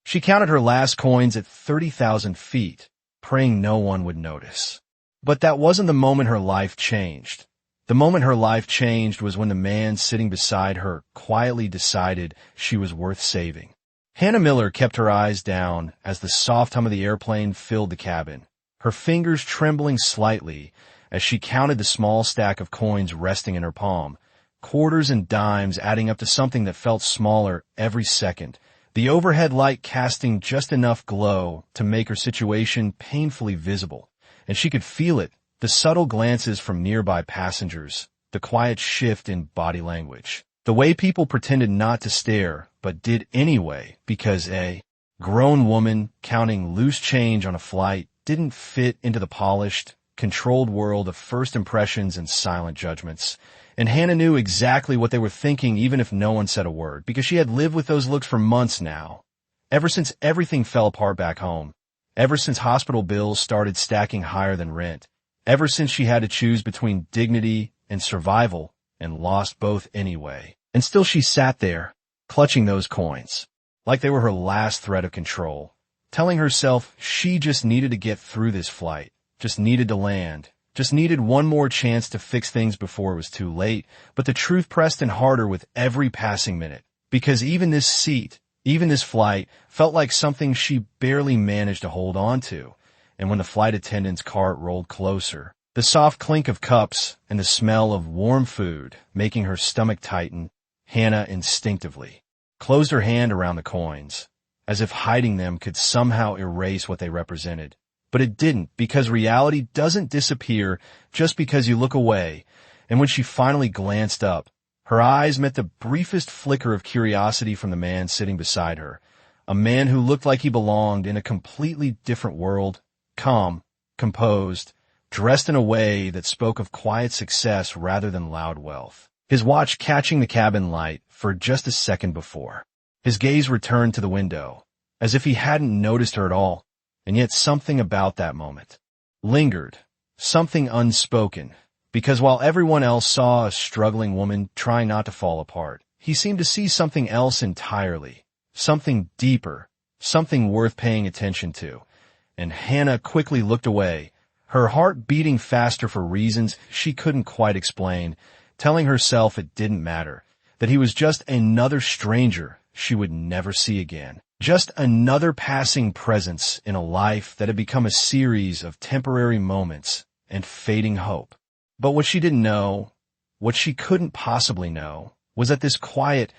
She counted her last coins at 30,000 feet, praying no one would notice. But that wasn't the moment her life changed. The moment her life changed was when the man sitting beside her quietly decided she was worth saving. Hannah Miller kept her eyes down as the soft hum of the airplane filled the cabin, her fingers trembling slightly as she counted the small stack of coins resting in her palm, quarters and dimes adding up to something that felt smaller every second, the overhead light casting just enough glow to make her situation painfully visible. And she could feel it, the subtle glances from nearby passengers, the quiet shift in body language, the way people pretended not to stare but did anyway because a grown woman counting loose change on a flight didn't fit into the polished, controlled world of first impressions and silent judgments. And Hannah knew exactly what they were thinking even if no one said a word, because she had lived with those looks for months now, ever since everything fell apart back home, ever since hospital bills started stacking higher than rent, ever since she had to choose between dignity and survival and lost both anyway. And still she sat there, clutching those coins, like they were her last thread of control, telling herself she just needed to get through this flight, just needed to land, just needed one more chance to fix things before it was too late. But the truth pressed in harder with every passing minute, because even this seat, even this flight, felt like something she barely managed to hold on to. And when the flight attendant's cart rolled closer, the soft clink of cups and the smell of warm food making her stomach tighten, Hannah instinctively closed her hand around the coins, as if hiding them could somehow erase what they represented. But it didn't, because reality doesn't disappear just because you look away. And when she finally glanced up, her eyes met the briefest flicker of curiosity from the man sitting beside her, a man who looked like he belonged in a completely different world, calm, composed, dressed in a way that spoke of quiet success rather than loud wealth. His watch catching the cabin light for just a second before. His gaze returned to the window, as if he hadn't noticed her at all. And yet something about that moment lingered, something unspoken, because while everyone else saw a struggling woman trying not to fall apart, he seemed to see something else entirely, something deeper, something worth paying attention to. And Hannah quickly looked away, her heart beating faster for reasons she couldn't quite explain, telling herself it didn't matter, that he was just another stranger she would never see again. Just another passing presence in a life that had become a series of temporary moments and fading hope. But what she didn't know, what she couldn't possibly know, was that this quiet,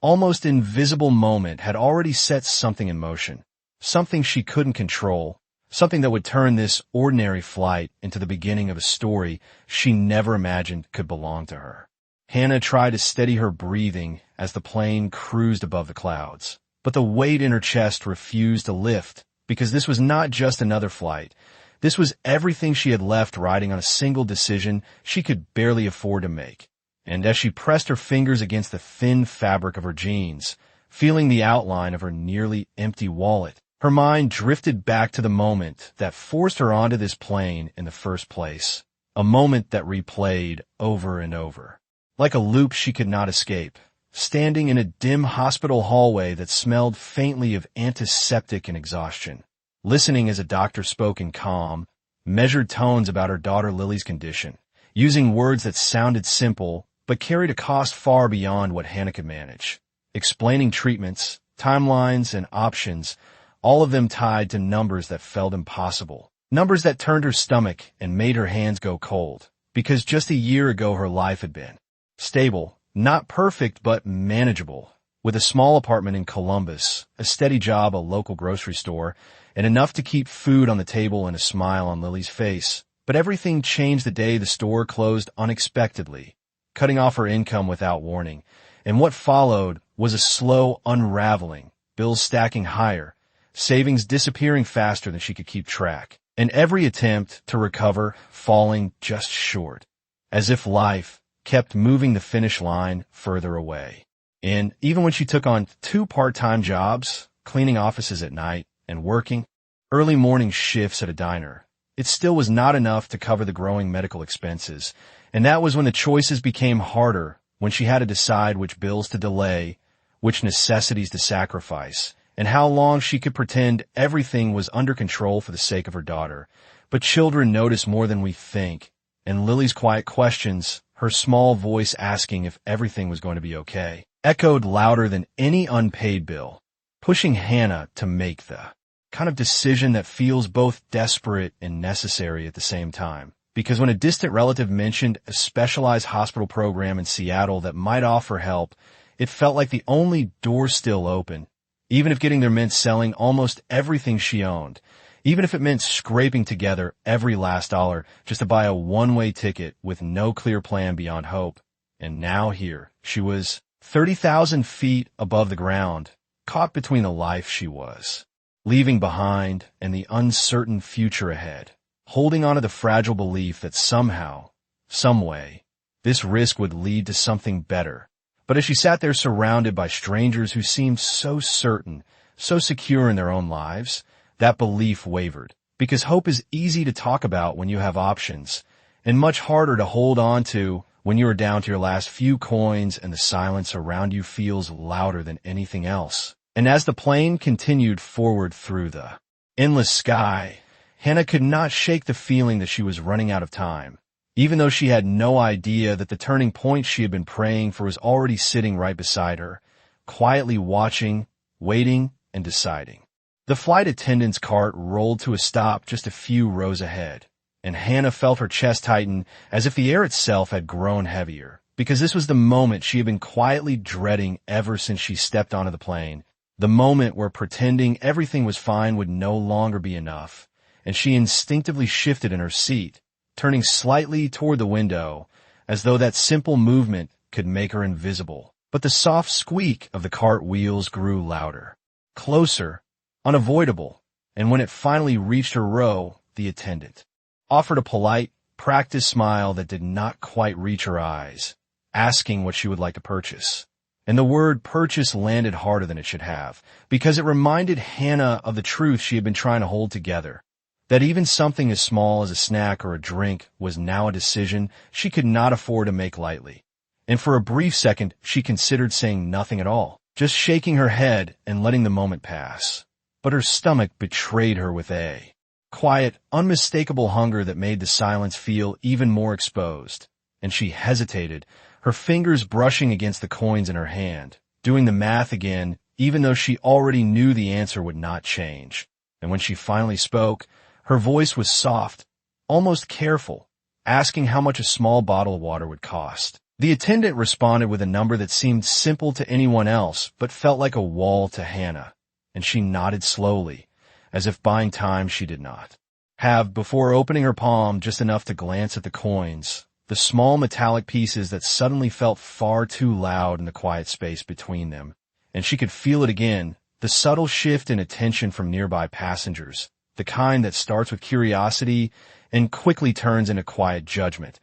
almost invisible moment had already set something in motion, something she couldn't control, something that would turn this ordinary flight into the beginning of a story she never imagined could belong to her. Hannah tried to steady her breathing as the plane cruised above the clouds. But the weight in her chest refused to lift, because this was not just another flight. This was everything she had left riding on a single decision she could barely afford to make. And as she pressed her fingers against the thin fabric of her jeans, feeling the outline of her nearly empty wallet, her mind drifted back to the moment that forced her onto this plane in the first place, a moment that replayed over and over, like a loop she could not escape. Standing in a dim hospital hallway that smelled faintly of antiseptic and exhaustion, listening as a doctor spoke in calm, measured tones about her daughter Lily's condition, using words that sounded simple but carried a cost far beyond what Hannah could manage, explaining treatments, timelines, and options, all of them tied to numbers that felt impossible, numbers that turned her stomach and made her hands go cold, because just a year ago her life had been stable, not perfect, but manageable, with a small apartment in Columbus, a steady job, a local grocery store, and enough to keep food on the table and a smile on Lily's face. But everything changed the day the store closed unexpectedly, cutting off her income without warning. And what followed was a slow unraveling, bills stacking higher, savings disappearing faster than she could keep track, and every attempt to recover falling just short, as if life kept moving the finish line further away. And even when she took on 2 part-time jobs, cleaning offices at night and working early morning shifts at a diner, it still was not enough to cover the growing medical expenses. And that was when the choices became harder, when she had to decide which bills to delay, which necessities to sacrifice, and how long she could pretend everything was under control for the sake of her daughter. But children notice more than we think, and Lily's quiet questions, her small voice asking if everything was going to be okay, echoed louder than any unpaid bill, pushing Hannah to make the kind of decision that feels both desperate and necessary at the same time. Because when a distant relative mentioned a specialized hospital program in Seattle that might offer help, it felt like the only door still open, even if getting there meant selling almost everything she owned, even if it meant scraping together every last dollar just to buy a one-way ticket with no clear plan beyond hope. And now here she was, 30,000 feet above the ground, caught between the life she was leaving behind and the uncertain future ahead, holding on to the fragile belief that somehow, some way, this risk would lead to something better. But as she sat there surrounded by strangers who seemed so certain, so secure in their own lives, that belief wavered. Because hope is easy to talk about when you have options, and much harder to hold on to when you are down to your last few coins and the silence around you feels louder than anything else. And as the plane continued forward through the endless sky, Hannah could not shake the feeling that she was running out of time, even though she had no idea that the turning point she had been praying for was already sitting right beside her, quietly watching, waiting, and deciding. The flight attendant's cart rolled to a stop just a few rows ahead, and Hannah felt her chest tighten as if the air itself had grown heavier, because this was the moment she had been quietly dreading ever since she stepped onto the plane, the moment where pretending everything was fine would no longer be enough, and she instinctively shifted in her seat, turning slightly toward the window, as though that simple movement could make her invisible. But the soft squeak of the cart wheels grew louder, closer, unavoidable, and when it finally reached her row, the attendant offered a polite, practiced smile that did not quite reach her eyes, asking what she would like to purchase. And the word purchase landed harder than it should have, because it reminded Hannah of the truth she had been trying to hold together, that even something as small as a snack or a drink was now a decision she could not afford to make lightly. And for a brief second, she considered saying nothing at all, just shaking her head and letting the moment pass. But her stomach betrayed her with a quiet, unmistakable hunger that made the silence feel even more exposed, and she hesitated, her fingers brushing against the coins in her hand, doing the math again, even though she already knew the answer would not change. And when she finally spoke, her voice was soft, almost careful, asking how much a small bottle of water would cost. The attendant responded with a number that seemed simple to anyone else, but felt like a wall to Hannah, and she nodded slowly, as if buying time she did not have before opening her palm just enough to glance at the coins, the small metallic pieces that suddenly felt far too loud in the quiet space between them. And she could feel it again, the subtle shift in attention from nearby passengers, the kind that starts with curiosity and quickly turns into quiet judgment.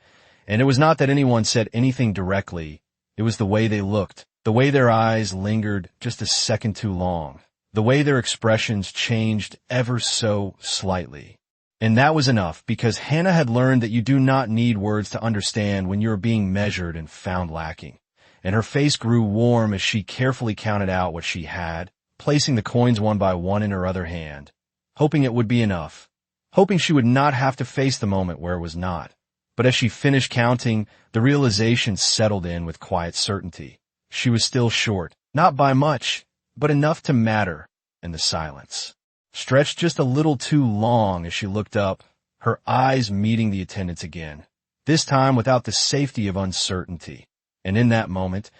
And it was not that anyone said anything directly, it was the way they looked, the way their eyes lingered just a second too long, the way their expressions changed ever so slightly. And that was enough, because Hannah had learned that you do not need words to understand when you are being measured and found lacking. And her face grew warm as she carefully counted out what she had, placing the coins one by one in her other hand, hoping it would be enough, hoping she would not have to face the moment where it was not. But as she finished counting, the realization settled in with quiet certainty. She was still short, not by much, but enough to matter, and the silence stretched just a little too long as she looked up, her eyes meeting the attendant's again, this time without the safety of uncertainty. And in that moment,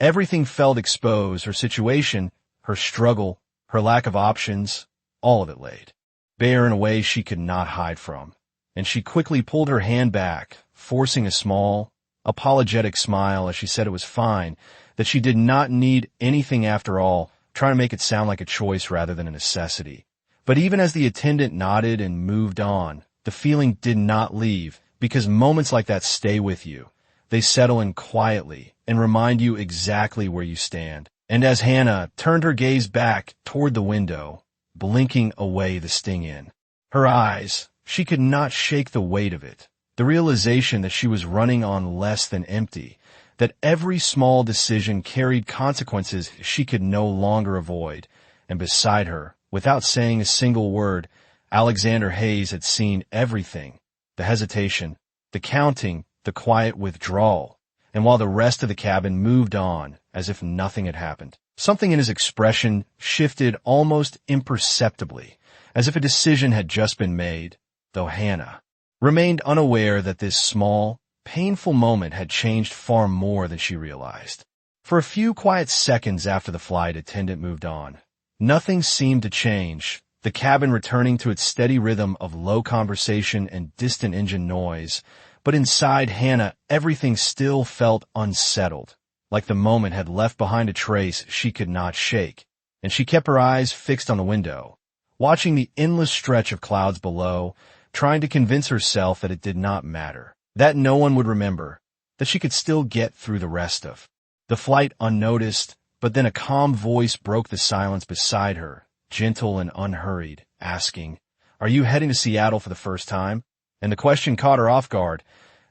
everything felt exposed, her situation, her struggle, her lack of options, all of it laid bare in a way she could not hide from. And she quickly pulled her hand back, forcing a small, apologetic smile as she said it was fine, that she did not need anything after all, trying to make it sound like a choice rather than a necessity. But even as the attendant nodded and moved on, the feeling did not leave, because moments like that stay with you. They settle in quietly and remind you exactly where you stand. And as Hannah turned her gaze back toward the window, blinking away the sting in her eyes, she could not shake the weight of it, the realization that she was running on less than empty, that every small decision carried consequences she could no longer avoid, And beside her, without saying a single word, Alexander Hayes had seen everything: the hesitation, the counting, the quiet withdrawal. And while the rest of the cabin moved on as if nothing had happened, something in his expression shifted almost imperceptibly, as if a decision had just been made, though Hannah remained unaware that this small, painful moment had changed far more than she realized. For a few quiet seconds after the flight attendant moved on, nothing seemed to change, the cabin returning to its steady rhythm of low conversation and distant engine noise. But inside Hannah, everything still felt unsettled, like the moment had left behind a trace she could not shake, and she kept her eyes fixed on the window, watching the endless stretch of clouds below, trying to convince herself that it did not matter, that no one would remember, that she could still get through the rest of the flight unnoticed. But then a calm voice broke the silence beside her, gentle and unhurried, asking, "Are you heading to Seattle for the first time?" And the question caught her off guard,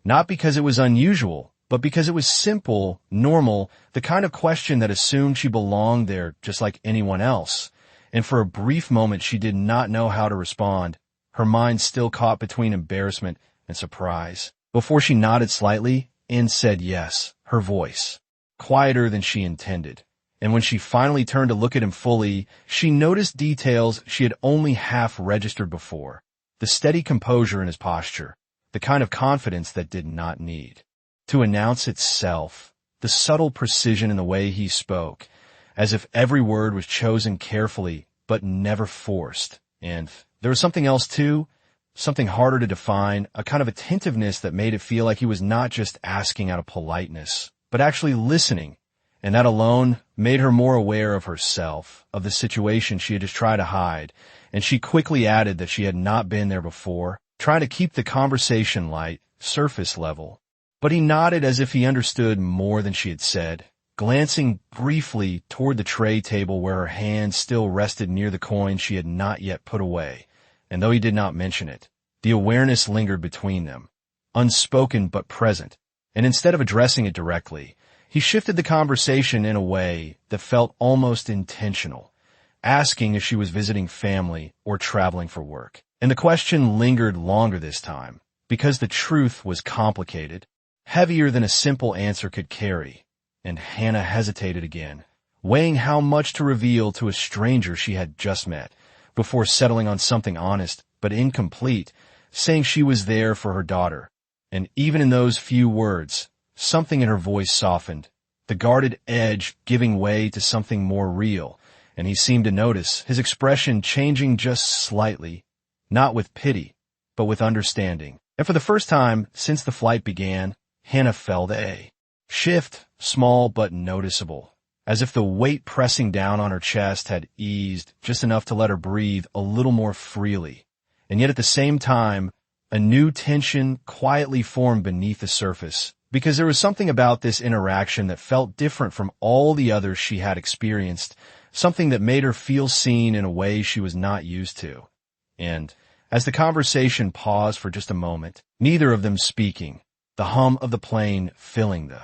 not because it was unusual, but because it was simple, normal, the kind of question that assumed she belonged there just like anyone else. And for a brief moment she did not know how to respond, her mind still caught between embarrassment and surprise, before she nodded slightly and said yes, her voice quieter than she intended. And when she finally turned to look at him fully, she noticed details she had only half registered before. The steady composure in his posture, the kind of confidence that did not need to announce itself, the subtle precision in the way he spoke, as if every word was chosen carefully but never forced. And there was something else too, something harder to define, a kind of attentiveness that made it feel like he was not just asking out of politeness, but actually listening. And that alone made her more aware of herself, of the situation she had just tried to hide. And she quickly added that she had not been there before, trying to keep the conversation light, surface level. But he nodded as if he understood more than she had said, glancing briefly toward the tray table where her hand still rested near the coin she had not yet put away. And though he did not mention it, the awareness lingered between them, unspoken but present. And instead of addressing it directly, he shifted the conversation in a way that felt almost intentional, asking if she was visiting family or traveling for work. And the question lingered longer this time, because the truth was complicated, heavier than a simple answer could carry. And Hannah hesitated again, weighing how much to reveal to a stranger she had just met, before settling on something honest but incomplete, saying she was there for her daughter. And even in those few words, something in her voice softened, the guarded edge giving way to something more real, and he seemed to notice, his expression changing just slightly, not with pity, but with understanding. And for the first time since the flight began, Hannah felt a shift, small but noticeable, as if the weight pressing down on her chest had eased just enough to let her breathe a little more freely. And yet at the same time, a new tension quietly formed beneath the surface, because there was something about this interaction that felt different from all the others she had experienced, something that made her feel seen in a way she was not used to. And as the conversation paused for just a moment, neither of them speaking, the hum of the plane filling the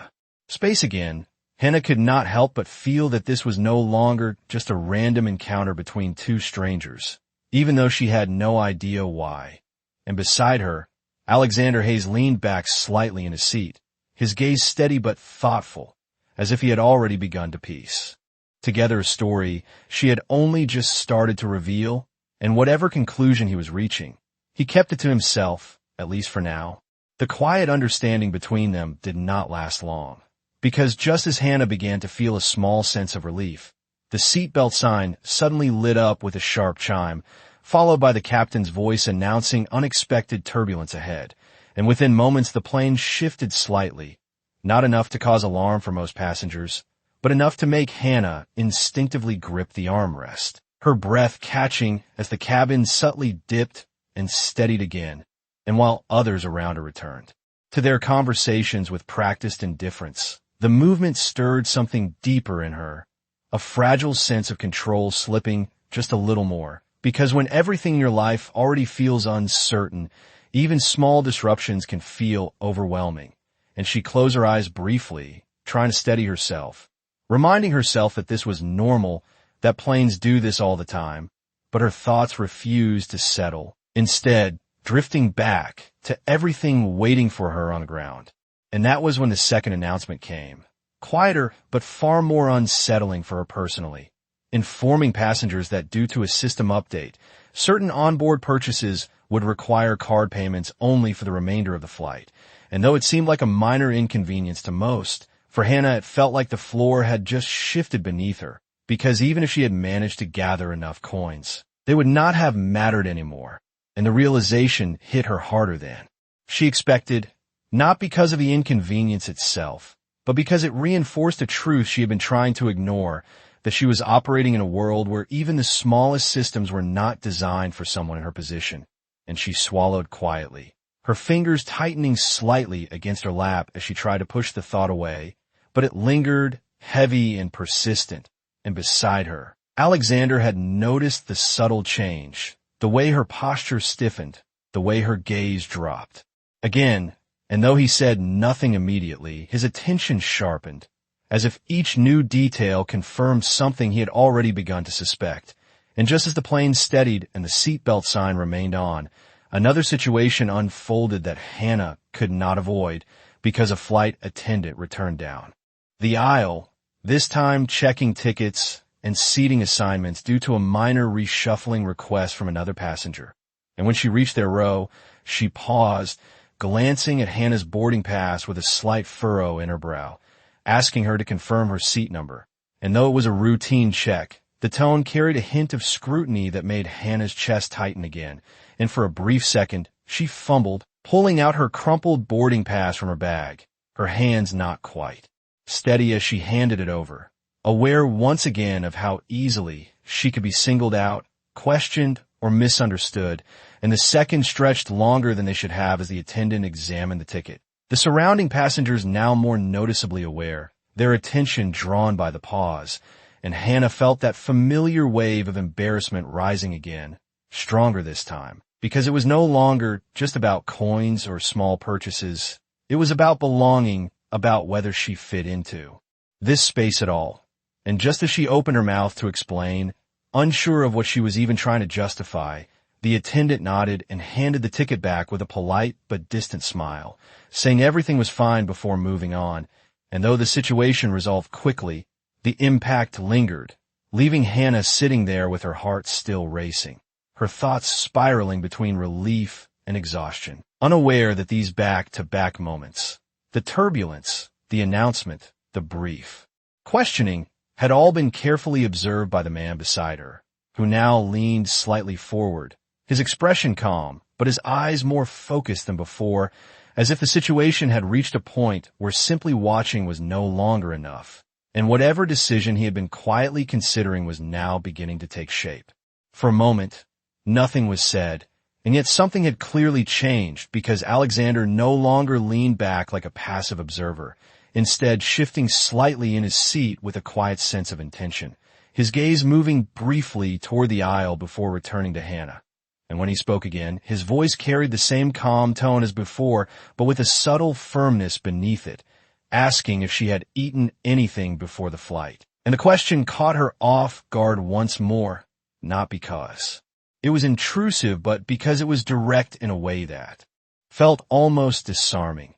space again, Hannah could not help but feel that this was no longer just a random encounter between two strangers, even though she had no idea why. And beside her, Alexander Hayes leaned back slightly in his seat, his gaze steady but thoughtful, as if he had already begun to piece together a story she had only just started to reveal, and whatever conclusion he was reaching, he kept it to himself, at least for now. The quiet understanding between them did not last long, because just as Hannah began to feel a small sense of relief, the seatbelt sign suddenly lit up with a sharp chime, followed by the captain's voice announcing unexpected turbulence ahead, and within moments the plane shifted slightly, not enough to cause alarm for most passengers, but enough to make Hannah instinctively grip the armrest, her breath catching as the cabin subtly dipped and steadied again, and while others around her returned to their conversations with practiced indifference, the movement stirred something deeper in her, a fragile sense of control slipping just a little more. Because when everything in your life already feels uncertain, even small disruptions can feel overwhelming. And she closed her eyes briefly, trying to steady herself, reminding herself that this was normal, that planes do this all the time, but her thoughts refused to settle, instead drifting back to everything waiting for her on the ground. And that was when the second announcement came. Quieter, but far more unsettling for her personally, informing passengers that due to a system update, certain onboard purchases would require card payments only for the remainder of the flight. And though it seemed like a minor inconvenience to most, for Hannah it felt like the floor had just shifted beneath her, because even if she had managed to gather enough coins, they would not have mattered anymore, and the realization hit her harder than she expected, not because of the inconvenience itself, but because it reinforced a truth she had been trying to ignore, that she was operating in a world where even the smallest systems were not designed for someone in her position. And she swallowed quietly, her fingers tightening slightly against her lap as she tried to push the thought away, but it lingered, heavy and persistent, and beside her, Alexander had noticed the subtle change, the way her posture stiffened, the way her gaze dropped. Again, and though he said nothing immediately, his attention sharpened, as if each new detail confirmed something he had already begun to suspect. And just as the plane steadied and the seatbelt sign remained on, another situation unfolded that Hannah could not avoid because a flight attendant returned down the aisle, this time checking tickets and seating assignments due to a minor reshuffling request from another passenger. And when she reached their row, she paused, glancing at Hannah's boarding pass with a slight furrow in her brow, asking her to confirm her seat number. And though it was a routine check, the tone carried a hint of scrutiny that made Hannah's chest tighten again, and for a brief second, she fumbled, pulling out her crumpled boarding pass from her bag, her hands not quite steady as she handed it over, aware once again of how easily she could be singled out, questioned, or misunderstood, and the seconds stretched longer than they should have as the attendant examined the ticket. The surrounding passengers now more noticeably aware, their attention drawn by the pause, and Hannah felt that familiar wave of embarrassment rising again, stronger this time, because it was no longer just about coins or small purchases. It was about belonging, about whether she fit into this space at all. And just as she opened her mouth to explain, unsure of what she was even trying to justify, the attendant nodded and handed the ticket back with a polite but distant smile, saying everything was fine before moving on. And though the situation resolved quickly, the impact lingered, leaving Hannah sitting there with her heart still racing, her thoughts spiraling between relief and exhaustion, unaware that these back-to-back moments, the turbulence, the announcement, the brief questioning, had all been carefully observed by the man beside her, who now leaned slightly forward, his expression calm, but his eyes more focused than before, as if the situation had reached a point where simply watching was no longer enough, and whatever decision he had been quietly considering was now beginning to take shape. For a moment, nothing was said, and yet something had clearly changed because Alexander no longer leaned back like a passive observer, instead shifting slightly in his seat with a quiet sense of intention, his gaze moving briefly toward the aisle before returning to Hannah. And when he spoke again, his voice carried the same calm tone as before, but with a subtle firmness beneath it, asking if she had eaten anything before the flight. And the question caught her off guard once more, not because it was intrusive, but because it was direct in a way that felt almost disarming.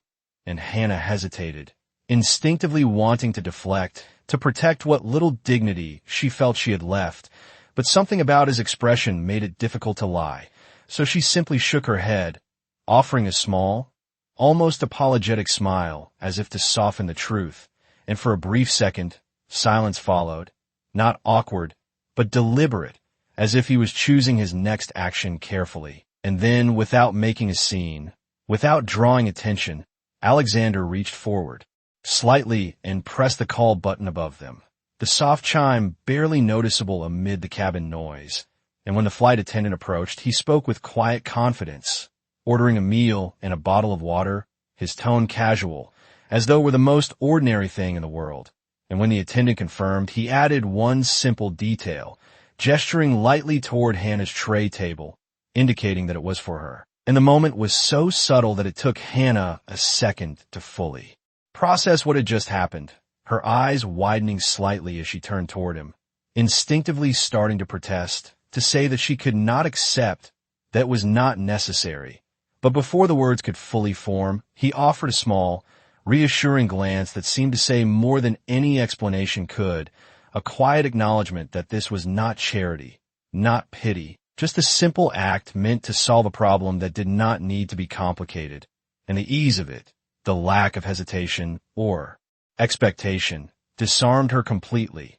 And Hannah hesitated, instinctively wanting to deflect, to protect what little dignity she felt she had left, but something about his expression made it difficult to lie, so she simply shook her head, offering a small, almost apologetic smile as if to soften the truth, and for a brief second, silence followed, not awkward, but deliberate, as if he was choosing his next action carefully. And then, without making a scene, without drawing attention, Alexander reached forward, slightly, and pressed the call button above them, the soft chime barely noticeable amid the cabin noise. And when the flight attendant approached, he spoke with quiet confidence, ordering a meal and a bottle of water, his tone casual, as though it were the most ordinary thing in the world. And when the attendant confirmed, he added one simple detail, gesturing lightly toward Hannah's tray table, indicating that it was for her. And the moment was so subtle that it took Hannah a second to fully process what had just happened, her eyes widening slightly as she turned toward him, instinctively starting to protest, to say that she could not accept, that was not necessary. But before the words could fully form, he offered a small, reassuring glance that seemed to say more than any explanation could, a quiet acknowledgement that this was not charity, not pity, just a simple act meant to solve a problem that did not need to be complicated. And the ease of it, the lack of hesitation or expectation, disarmed her completely,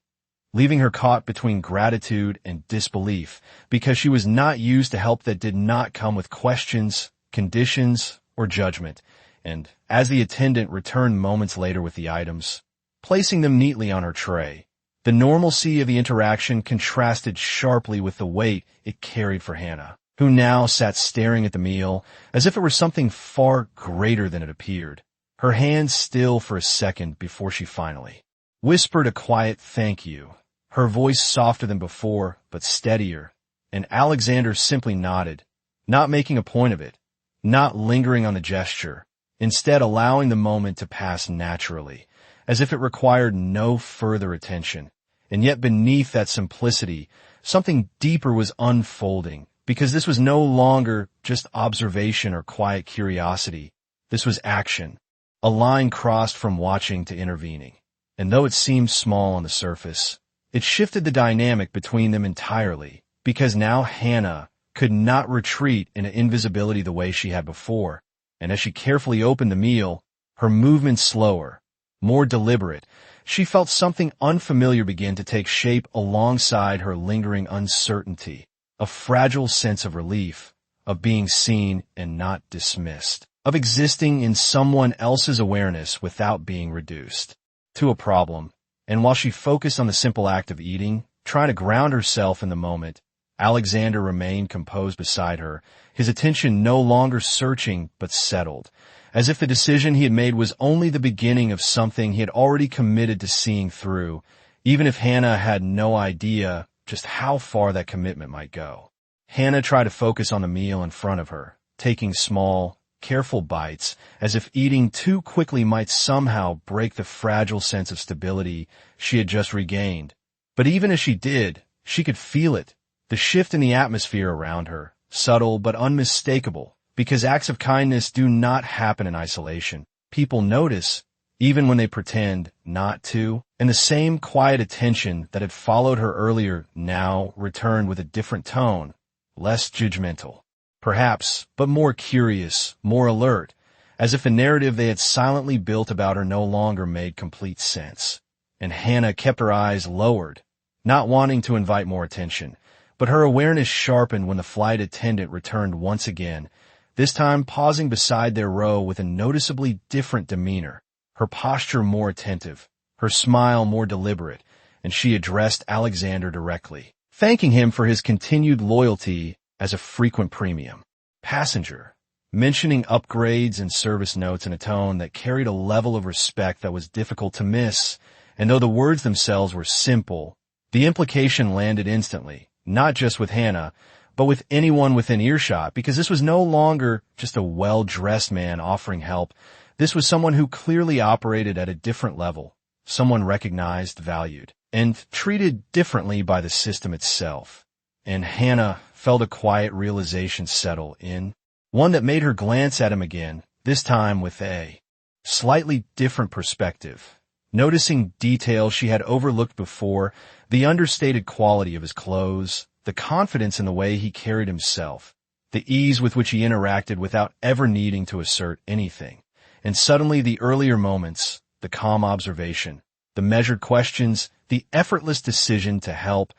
leaving her caught between gratitude and disbelief because she was not used to help that did not come with questions, conditions, or judgment. And as the attendant returned moments later with the items, placing them neatly on her tray, the normalcy of the interaction contrasted sharply with the weight it carried for Hannah, who now sat staring at the meal as if it were something far greater than it appeared, her hands still for a second before she finally whispered a quiet thank you, her voice softer than before but steadier, and Alexander simply nodded, not making a point of it, not lingering on the gesture, instead allowing the moment to pass naturally, as if it required no further attention. And yet beneath that simplicity, something deeper was unfolding, because this was no longer just observation or quiet curiosity. This was action, a line crossed from watching to intervening. And though it seemed small on the surface, it shifted the dynamic between them entirely, because now Hannah could not retreat into invisibility the way she had before, and as she carefully opened the meal, her movements slower, more deliberate, she felt something unfamiliar begin to take shape alongside her lingering uncertainty, a fragile sense of relief, of being seen and not dismissed, of existing in someone else's awareness without being reduced to a problem. And while she focused on the simple act of eating, trying to ground herself in the moment, Alexander remained composed beside her, his attention no longer searching but settled, as if the decision he had made was only the beginning of something he had already committed to seeing through, even if Hannah had no idea just how far that commitment might go. Hannah tried to focus on the meal in front of her, taking small, careful bites, as if eating too quickly might somehow break the fragile sense of stability she had just regained. But even as she did, she could feel it, the shift in the atmosphere around her, subtle but unmistakable, because acts of kindness do not happen in isolation. People notice, even when they pretend not to, and the same quiet attention that had followed her earlier now returned with a different tone, less judgmental, perhaps, but more curious, more alert, as if the narrative they had silently built about her no longer made complete sense. And Hannah kept her eyes lowered, not wanting to invite more attention, but her awareness sharpened when the flight attendant returned once again, this time pausing beside their row with a noticeably different demeanor, her posture more attentive, her smile more deliberate, and she addressed Alexander directly, thanking him for his continued loyalty as a frequent premium passenger, mentioning upgrades and service notes in a tone that carried a level of respect that was difficult to miss, and though the words themselves were simple, the implication landed instantly, not just with Hannah, but with anyone within earshot, because this was no longer just a well-dressed man offering help. This was someone who clearly operated at a different level, someone recognized, valued, and treated differently by the system itself. And Hannah felt a quiet realization settle in, one that made her glance at him again, this time with a slightly different perspective, noticing details she had overlooked before, the understated quality of his clothes, the confidence in the way he carried himself, the ease with which he interacted without ever needing to assert anything. And suddenly the earlier moments, the calm observation, the measured questions, the effortless decision to help,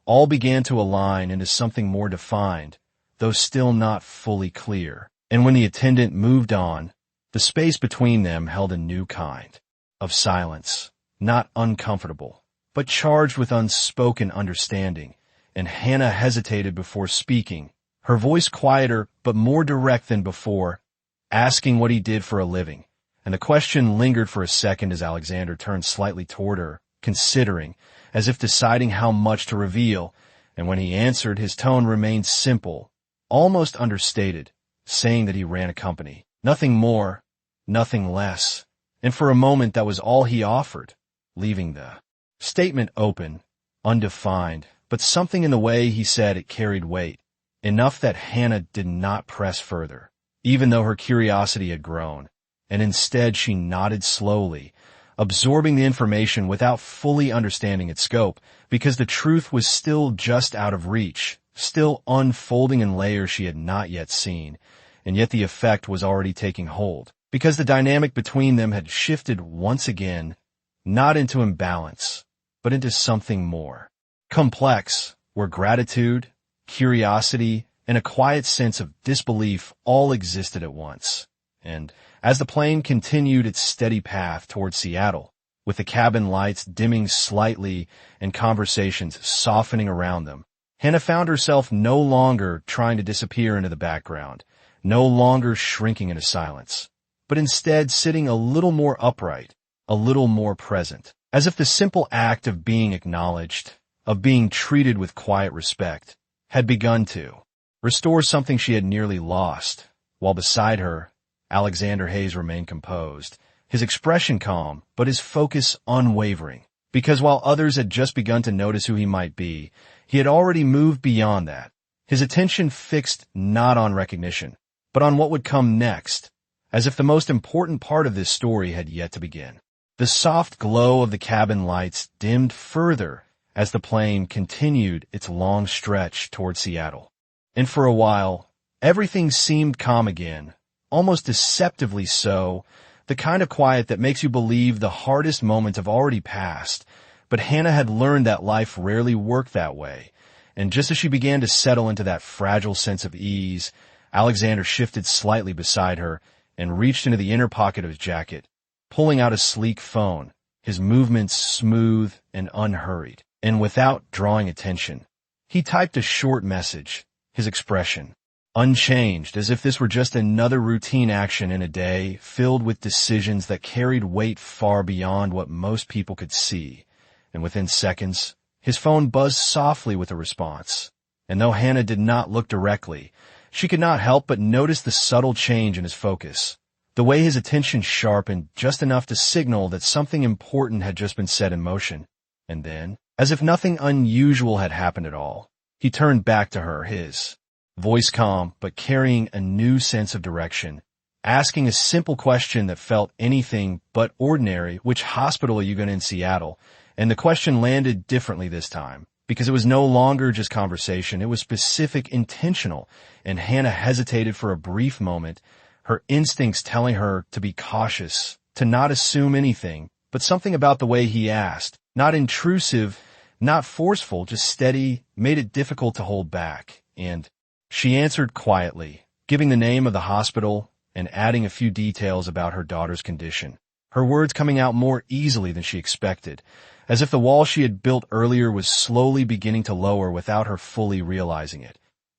all began to align into something more defined, though still not fully clear. And when the attendant moved on, the space between them held a new kind of silence, not uncomfortable, but charged with unspoken understanding. And Hannah hesitated before speaking, her voice quieter but more direct than before, asking what he did for a living. And the question lingered for a second as Alexander turned slightly toward her, considering, as if deciding how much to reveal. And when he answered, his tone remained simple, almost understated, saying that he ran a company. Nothing more, nothing less. And for a moment that was all he offered, leaving the statement open, undefined, but something in the way he said it carried weight, enough that Hannah did not press further, even though her curiosity had grown, and instead she nodded slowly, absorbing the information without fully understanding its scope, because the truth was still just out of reach, still unfolding in layers she had not yet seen, and yet the effect was already taking hold, because the dynamic between them had shifted once again, not into imbalance, but into something more complex, where gratitude, curiosity, and a quiet sense of disbelief all existed at once. And as the plane continued its steady path toward Seattle, with the cabin lights dimming slightly and conversations softening around them, Hannah found herself no longer trying to disappear into the background, no longer shrinking into silence, but instead sitting a little more upright, a little more present, as if the simple act of being acknowledged, of being treated with quiet respect, had begun to restore something she had nearly lost, while beside her, Alexander Hayes remained composed, his expression calm, but his focus unwavering, because while others had just begun to notice who he might be, he had already moved beyond that, his attention fixed not on recognition, but on what would come next, as if the most important part of this story had yet to begin. The soft glow of the cabin lights dimmed further as the plane continued its long stretch toward Seattle. And for a while, everything seemed calm again, almost deceptively so, the kind of quiet that makes you believe the hardest moments have already passed. But Hannah had learned that life rarely worked that way, and just as she began to settle into that fragile sense of ease, Alexander shifted slightly beside her and reached into the inner pocket of his jacket, pulling out a sleek phone, his movements smooth and unhurried. And without drawing attention, he typed a short message, his expression unchanged, as if this were just another routine action in a day filled with decisions that carried weight far beyond what most people could see. And within seconds, his phone buzzed softly with a response. And though Hannah did not look directly, she could not help but notice the subtle change in his focus, the way his attention sharpened just enough to signal that something important had just been set in motion. And then, as if nothing unusual had happened at all, he turned back to her, his voice calm but carrying a new sense of direction, asking a simple question that felt anything but ordinary: which hospital are you going to in Seattle? And the question landed differently this time, because it was no longer just conversation, it was specific, intentional, and Hannah hesitated for a brief moment, her instincts telling her to be cautious, to not assume anything, but something about the way he asked, not intrusive, not forceful, just steady, made it difficult to hold back. And she answered quietly, giving the name of the hospital and adding a few details about her daughter's condition, her words coming out more easily than she expected, as if the wall she had built earlier was slowly beginning to lower without her fully realizing it.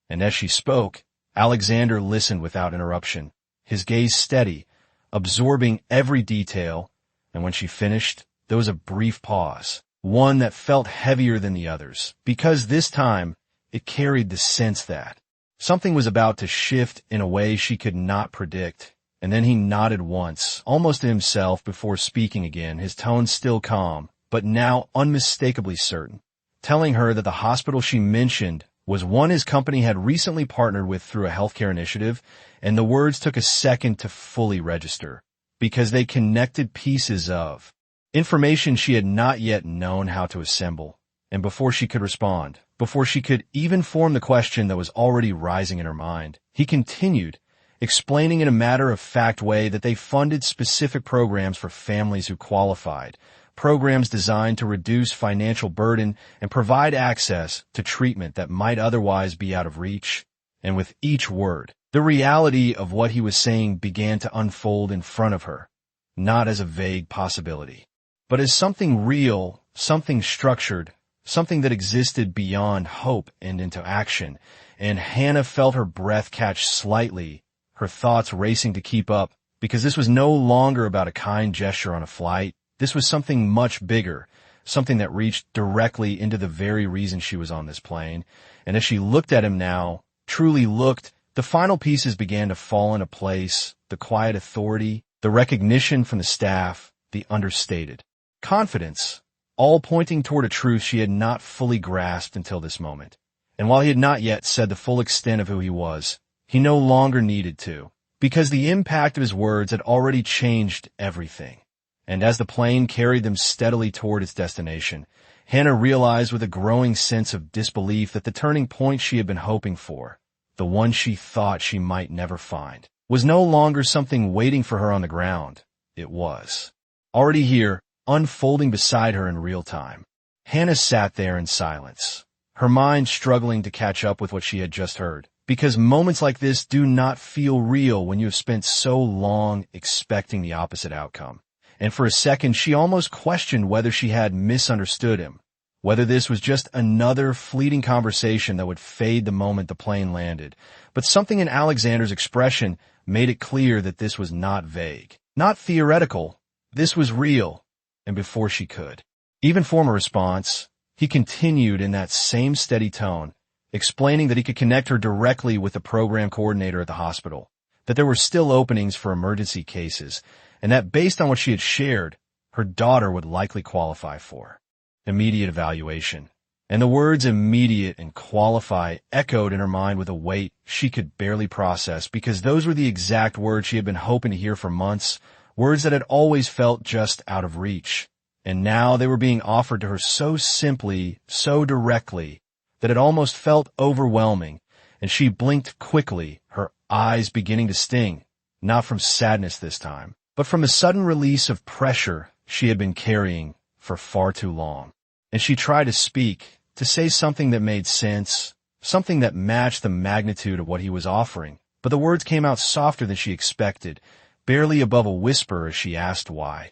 And as she spoke, Alexander listened without interruption, his gaze steady, absorbing every detail, and when she finished, there was a brief pause, one that felt heavier than the others, because this time it carried the sense that something was about to shift in a way she could not predict. And then he nodded once, almost to himself, before speaking again, his tone still calm, but now unmistakably certain, telling her that the hospital she mentioned was one his company had recently partnered with through a healthcare initiative, and the words took a second to fully register, because they connected pieces of information she had not yet known how to assemble. And before she could respond, before she could even form the question that was already rising in her mind, he continued, explaining in a matter-of-fact way that they funded specific programs for families who qualified, programs designed to reduce financial burden and provide access to treatment that might otherwise be out of reach. And with each word, the reality of what he was saying began to unfold in front of her, not as a vague possibility, but as something real, something structured, something that existed beyond hope and into action. And Hannah felt her breath catch slightly, her thoughts racing to keep up, because this was no longer about a kind gesture on a flight. This was something much bigger, something that reached directly into the very reason she was on this plane. And as she looked at him now, truly looked, the final pieces began to fall into place, the quiet authority, the recognition from the staff, the understated confidence, all pointing toward a truth she had not fully grasped until this moment. And while he had not yet said the full extent of who he was, he no longer needed to, because the impact of his words had already changed everything. And as the plane carried them steadily toward its destination, Hannah realized with a growing sense of disbelief that the turning point she had been hoping for, the one she thought she might never find, was no longer something waiting for her on the ground. It was already here, unfolding beside her in real time. Hannah sat there in silence, her mind struggling to catch up with what she had just heard, because moments like this do not feel real when you have spent so long expecting the opposite outcome. And for a second she almost questioned whether she had misunderstood him, whether this was just another fleeting conversation that would fade the moment the plane landed. But something in Alexander's expression made it clear that this was not vague, not theoretical. This was real. And before she could even form a response, he continued in that same steady tone, explaining that he could connect her directly with the program coordinator at the hospital, that there were still openings for emergency cases, and that based on what she had shared, her daughter would likely qualify for immediate evaluation. And the words immediate and qualify echoed in her mind with a weight she could barely process, because those were the exact words she had been hoping to hear for months, words that had always felt just out of reach. And now they were being offered to her so simply, so directly, that it almost felt overwhelming, and she blinked quickly, her eyes beginning to sting, not from sadness this time, but from the sudden release of pressure she had been carrying for far too long. And she tried to speak, to say something that made sense, something that matched the magnitude of what he was offering, but the words came out softer than she expected, barely above a whisper as she asked why.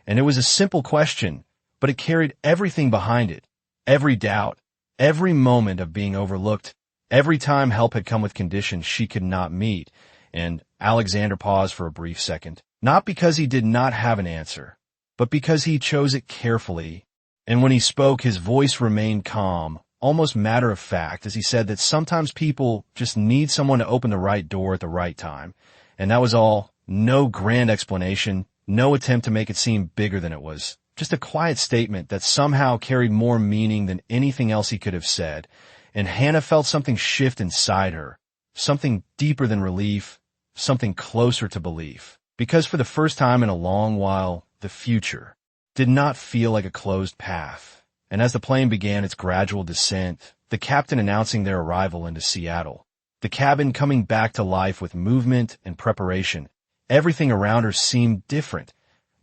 And it was a simple question, but it carried everything behind it, every doubt, every moment of being overlooked, every time help had come with conditions she could not meet. And Alexander paused for a brief second, not because he did not have an answer, but because he chose it carefully. And when he spoke, his voice remained calm, almost matter-of-fact, as he said that sometimes people just need someone to open the right door at the right time. And that was all. No grand explanation, no attempt to make it seem bigger than it was. Just a quiet statement that somehow carried more meaning than anything else he could have said. And Hannah felt something shift inside her, something deeper than relief, something closer to belief. Because for the first time in a long while, the future did not feel like a closed path. And as the plane began its gradual descent, the captain announcing their arrival into Seattle, the cabin coming back to life with movement and preparation, everything around her seemed different.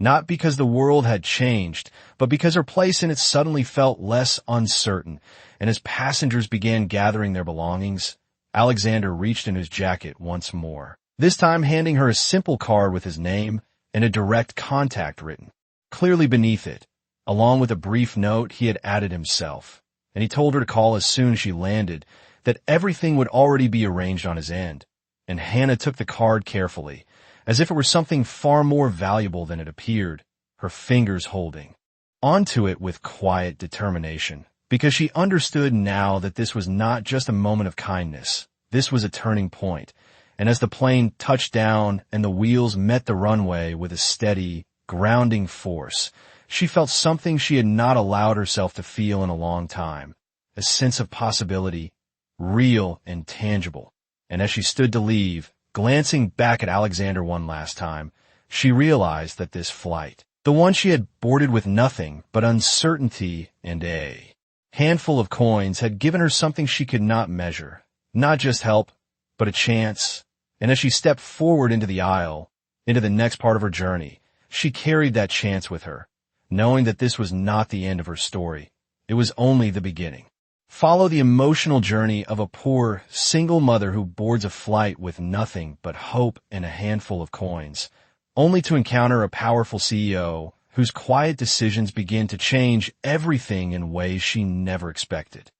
Not because the world had changed, but because her place in it suddenly felt less uncertain. And as passengers began gathering their belongings, Alexander reached in his jacket once more, this time handing her a simple card with his name and a direct contact written clearly beneath it, along with a brief note he had added himself. And he told her to call as soon as she landed, that everything would already be arranged on his end. And Hannah took the card carefully, as if it were something far more valuable than it appeared, her fingers holding onto it with quiet determination, because she understood now that this was not just a moment of kindness. This was a turning point. And as the plane touched down and the wheels met the runway with a steady, grounding force, she felt something she had not allowed herself to feel in a long time, a sense of possibility, real and tangible. And as she stood to leave, glancing back at Alexander one last time, she realized that this flight, the one she had boarded with nothing but uncertainty and a handful of coins, had given her something she could not measure, not just help, but a chance. And as she stepped forward into the aisle, into the next part of her journey, she carried that chance with her, knowing that this was not the end of her story. It was only the beginning. Follow the emotional journey of a poor, single mother who boards a flight with nothing but hope and a handful of coins, only to encounter a powerful CEO whose quiet decisions begin to change everything in ways she never expected.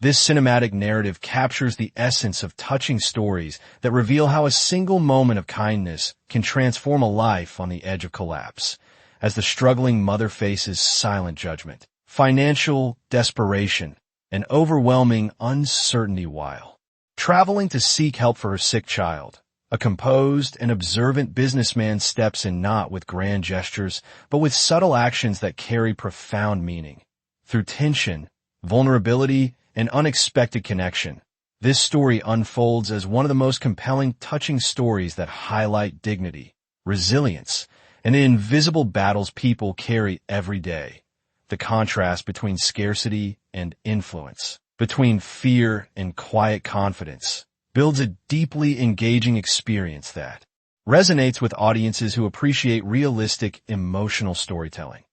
This cinematic narrative captures the essence of touching stories that reveal how a single moment of kindness can transform a life on the edge of collapse, as the struggling mother faces silent judgment, financial desperation, and overwhelming uncertainty while traveling to seek help for her sick child. A composed and observant businessman steps in not with grand gestures, but with subtle actions that carry profound meaning. Through tension, vulnerability, and unexpected connection, this story unfolds as one of the most compelling, touching stories that highlight dignity, resilience, and the invisible battles people carry every day. The contrast between scarcity and influence, between fear and quiet confidence, builds a deeply engaging experience that resonates with audiences who appreciate realistic, emotional storytelling.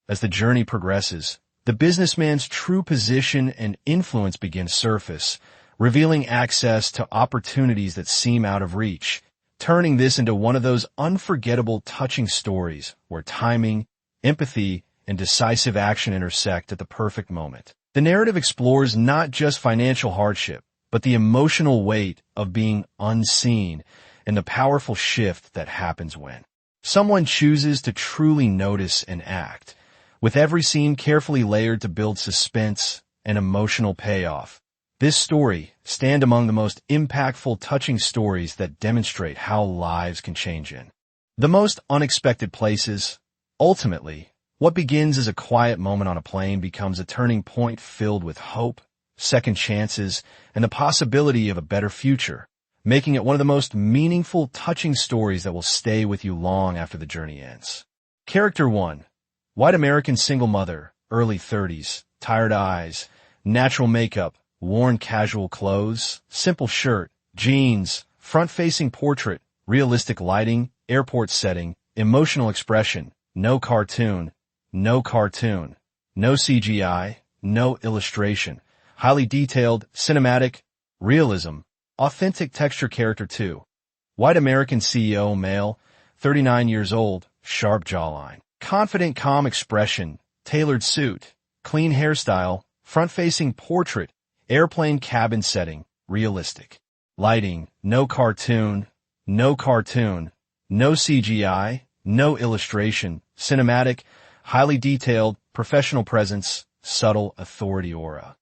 As the journey progresses, the businessman's true position and influence begin to surface, revealing access to opportunities that seem out of reach, turning this into one of those unforgettable, touching stories where timing, empathy, and decisive action intersect at the perfect moment. The narrative explores not just financial hardship, but the emotional weight of being unseen and the powerful shift that happens when someone chooses to truly notice and act, with every scene carefully layered to build suspense and emotional payoff. This story stands among the most impactful, touching stories that demonstrate how lives can change in the most unexpected places. Ultimately, what begins as a quiet moment on a plane becomes a turning point filled with hope, second chances, and the possibility of a better future, making it one of the most meaningful, touching stories that will stay with you long after the journey ends. Character 1. White American single mother, early 30s, tired eyes, natural makeup, worn casual clothes, simple shirt, jeans, front-facing portrait, realistic lighting, airport setting, emotional expression, no cartoon, no CGI, no illustration, highly detailed, cinematic, realism, authentic texture. Character 2. White American CEO, male, 39 years old, sharp jawline, confident, calm expression, tailored suit, clean hairstyle, front-facing portrait, airplane cabin setting, realistic lighting, no cartoon, no CGI, no illustration, cinematic, highly detailed, professional presence, subtle authority aura.